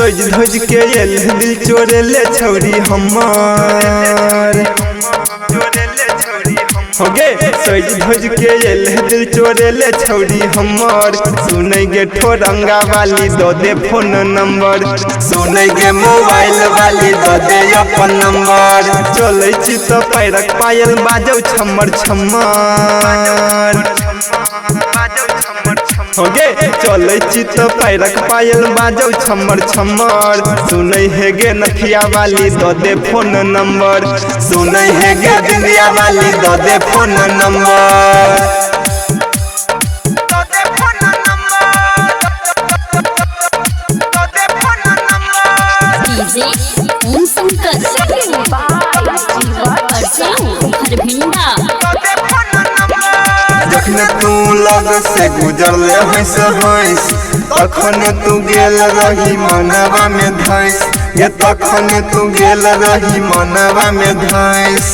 सज धज के एल दिल चोरे ले छौरी हमार हो गे सज धज के एल दिल चोरे ले छौरी हमार सुनै गे ठोरंगा वाली दो दे फोन नंबर सुनै गे मोबाइल वाली दो दे अपन नंबर चलै छी त पैरक पायल बाजौ छम्मर छम्मर हो गे चलै छी त पैरक पायल बाजौ छम्मर छम्मर सुनै हे गे नथिया वाली दो दे फोन नंबर सुनै हे गे बिंदिया वाली दो दे फोन नंबर जखन तू लग से गुजरले हंस हंस तखन तू गेल रही मनवा में धैस ये तखन तू गेल रही मनवा में धैस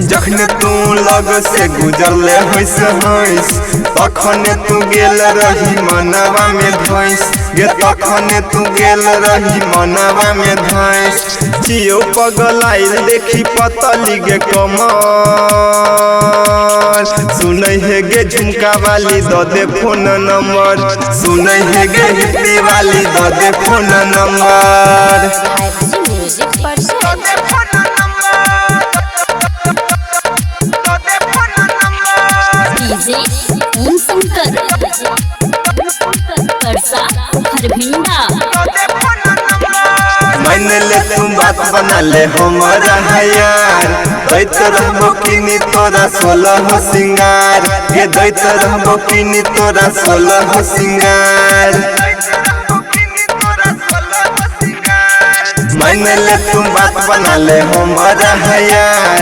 जखन तू लग से गुजरले हंस हंस तखन तू गेल रही मनवा में धैस गे तखन तू गेल रही मनवा में धैस जियो पगलाइल देखी पतली गे कमर सुनै हे गे झुमका वाली दो दे फोन नंबर सुनै हे गे हिप्पी वाली दो दे फोन नंबर मैंने ले तुम बात बना ले हमारा है यार दैत रहबो किनी तोरा 16 सिंगार ये दैत रहबो किनी तोरा 16 सिंगार मैंने ले तुम बात बना ले हमारा है यार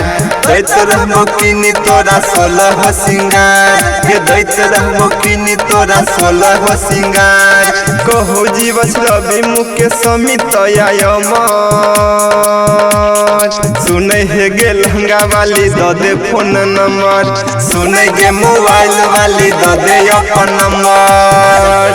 दैत रहबो किनी तोरा 16 सिंगार ये दैत रहबो किनी तोरा 16 सिंगार कहो जीवस रवि मुके समित अमर सुनै हे गे लहंगा वाली दो दे फोन नंबर सुनै गे मोबाइल वाली दो दे अपन नंबर।